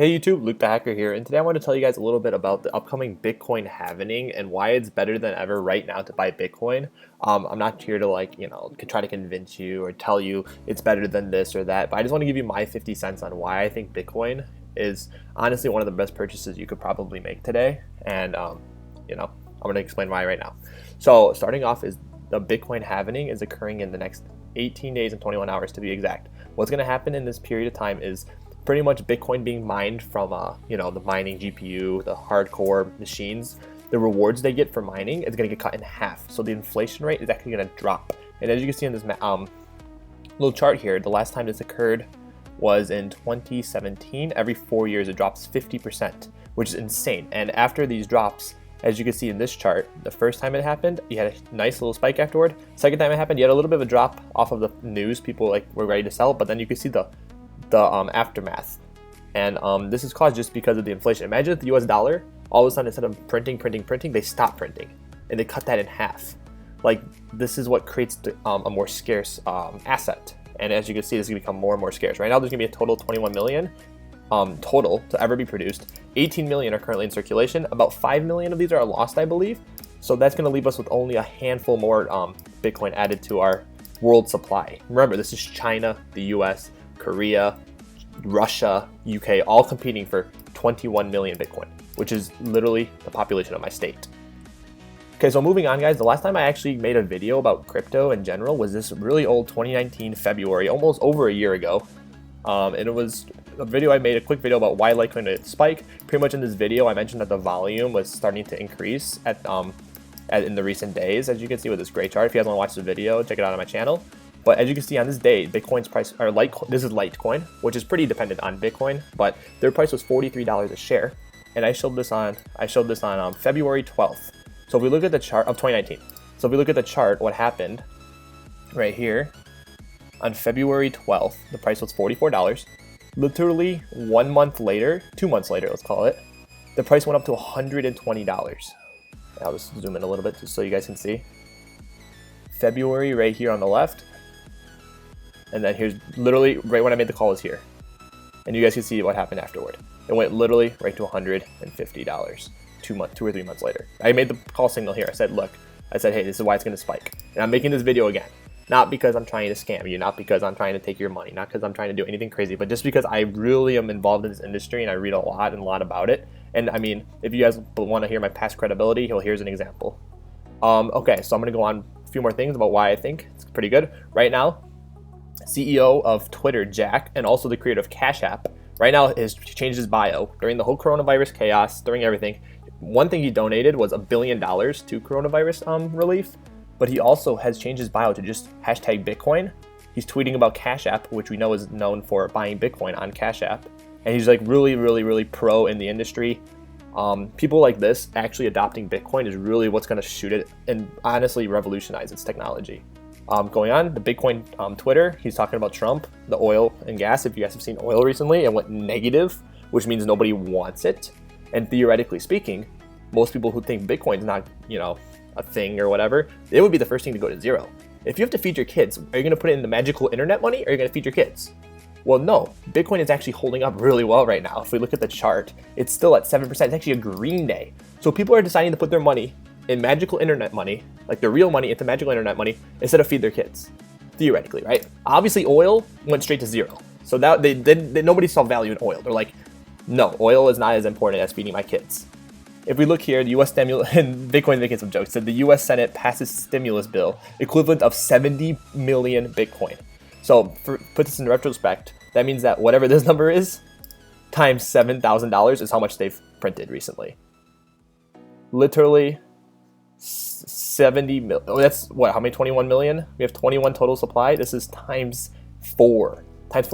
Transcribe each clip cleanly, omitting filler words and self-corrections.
Hey YouTube, Luke the Hacker here, and today I want to tell you guys a little bit about the upcoming Bitcoin halvening and why it's better than ever right now to buy Bitcoin. I'm not here to try to convince you or tell you it's better than this or that, but I just want to give you my 50 cents on why I think Bitcoin is honestly one of the best purchases you could probably make today, and I'm going to explain why right now. So starting off is the Bitcoin halvening is occurring in the next 18 days and 21 hours to be exact. What's going to happen in this period of time is pretty much Bitcoin being mined from the mining GPU, the hardcore machines. The rewards they get for mining is going to get cut in half. So the inflation rate is actually going to drop. And as you can see in this little chart here, the last time this occurred was in 2017. Every 4 years it drops 50%, which is insane. And after these drops, as you can see in this chart, the first time it happened, you had a nice little spike afterward. Second time it happened, you had a little bit of a drop off of the news. People were ready to sell, but then you can see the aftermath, and this is caused just because of the inflation. Imagine if the US dollar all of a sudden, instead of printing, they stop printing and they cut that in half. Like, this is what creates a more scarce asset, and as you can see, this is going to become more and more scarce. Right now there's going to be a total of 21 million total to ever be produced. 18 million are currently in circulation. About 5 million of these are lost, I believe, so that's going to leave us with only a handful more Bitcoin added to our world supply. Remember, this is China, the US, Korea, Russia, UK, all competing for 21 million Bitcoin, which is literally the population of my state. Okay, so moving on, guys, the last time I actually made a video about crypto in general was this really old 2019 February, almost over a year ago. And it was a video I made, a quick video about why Litecoin did spike. Pretty much in this video, I mentioned that the volume was starting to increase in the recent days, as you can see with this great chart. If you guys want to watch the video, check it out on my channel. But as you can see on this day, Bitcoin's price, or Litecoin, this is Litecoin, which is pretty dependent on Bitcoin, but their price was $43 a share. And I showed this on February 12th. So if we look at the chart of 2019, so if we look at the chart, what happened right here on February 12th, the price was $44. Literally 1 month later, 2 months later, let's call it, the price went up to $120. I'll just zoom in a little bit just so you guys can see. February right here on the left. And then here's literally right when I made the call is here. And you guys can see what happened afterward. It went literally right to $150 2 or 3 months later. I made the call signal here. I said, look, hey, this is why it's going to spike. And I'm making this video again. Not because I'm trying to scam you, not because I'm trying to take your money, not because I'm trying to do anything crazy, but just because I really am involved in this industry and I read a lot about it. And I mean, if you guys want to hear my past credibility, here's an example. Okay, so I'm going to go on a few more things about why I think it's pretty good. Right now, CEO of Twitter, Jack, and also the creator of Cash App, right now has changed his bio during the whole coronavirus chaos, during everything. One thing he donated was $1 billion to coronavirus relief, but he also has changed his bio to just hashtag Bitcoin. He's tweeting about Cash App, which we know is known for buying Bitcoin on Cash App, and he's like really pro in the industry. People like this actually adopting Bitcoin is really what's going to shoot it and honestly revolutionize its technology. Going on, the Bitcoin Twitter, he's talking about Trump, the oil and gas. If you guys have seen oil recently, it went negative, which means nobody wants it. And theoretically speaking, most people who think Bitcoin's not, a thing or whatever, it would be the first thing to go to zero. If you have to feed your kids, are you going to put it in the magical internet money, or are you going to feed your kids? Well, no, Bitcoin is actually holding up really well right now. If we look at the chart, it's still at 7%. It's actually a green day. So people are deciding to put their money in magical internet money, like their real money into magical internet money, instead of feed their kids, theoretically, right? Obviously, oil went straight to zero. So that nobody saw value in oil. They're like, no, oil is not as important as feeding my kids. If we look here, the U.S. stimulus, and Bitcoin's making some jokes, said the U.S. Senate passes stimulus bill equivalent of 70 million Bitcoin. So put this in retrospect, that means that whatever this number is, times $7,000 is how much they've printed recently. Literally 70 million. Oh, that's what? How many? 21 million? We have 21 total supply. This is times 4.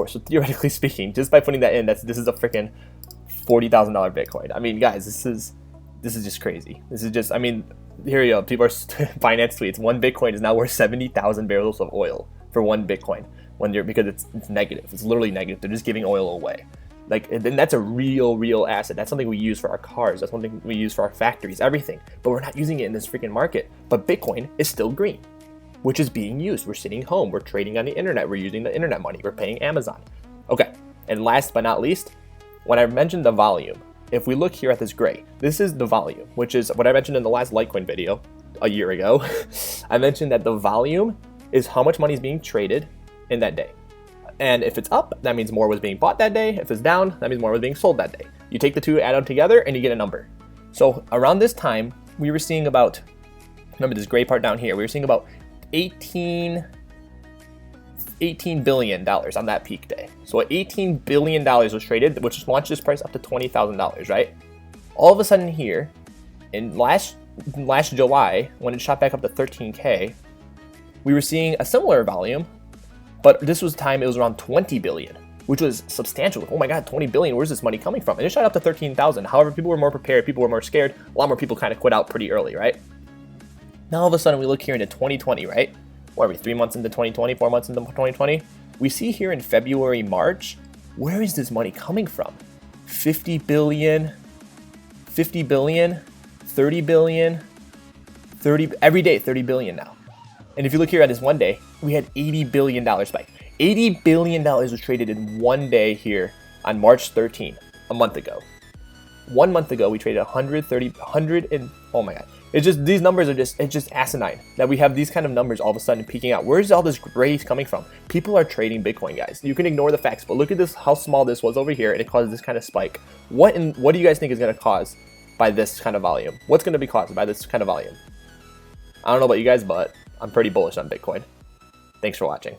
So theoretically speaking, just by putting that in, this is a freaking $40,000 Bitcoin. I mean, guys, this is just crazy. This is just, I mean, here you go. People are finance tweets. 1 Bitcoin is now worth 70,000 barrels of oil for 1 Bitcoin because it's negative. It's literally negative. They're just giving oil away. Then that's a real asset. That's something we use for our cars. That's something we use for our factories, everything. But we're not using it in this freaking market. But Bitcoin is still green, which is being used. We're sitting home. We're trading on the internet. We're using the internet money. We're paying Amazon. Okay. And last but not least, when I mentioned the volume, if we look here at this gray, this is the volume, which is what I mentioned in the last Litecoin video a year ago. I mentioned that the volume is how much money is being traded in that day. And if it's up, that means more was being bought that day. If it's down, that means more was being sold that day. You take the two, add them together, and you get a number. So around this time, we were seeing about, remember this gray part down here, we were seeing about $18 billion on that peak day. So $18 billion was traded, which launched this price up to $20,000, right? All of a sudden here, in last July, when it shot back up to 13K, we were seeing a similar volume, but this was time it was around 20 billion, which was substantial. Oh my God, 20 billion, where's this money coming from? And it shot up to 13,000. However, people were more prepared, people were more scared. A lot more people kind of quit out pretty early, right? Now all of a sudden we look here into 2020, right? What are we, 3 months into 2020, 4 months into 2020? We see here in February, March, where is this money coming from? 50 billion, 50 billion, 30 billion, 30, every day, 30 billion now. And if you look here at this one day, we had $80 billion spike. $80 billion was traded in one day here on March 13, a month ago. 1 month ago, we traded 100 and, oh my God. It's just, these numbers are just, it's just asinine that we have these kind of numbers all of a sudden peaking out. Where's all this gray coming from? People are trading Bitcoin, guys. You can ignore the facts, but look at this, how small this was over here, and it caused this kind of spike. What do you guys think is going to cause by this kind of volume? What's going to be caused by this kind of volume? I don't know about you guys, but I'm pretty bullish on Bitcoin. Thanks for watching.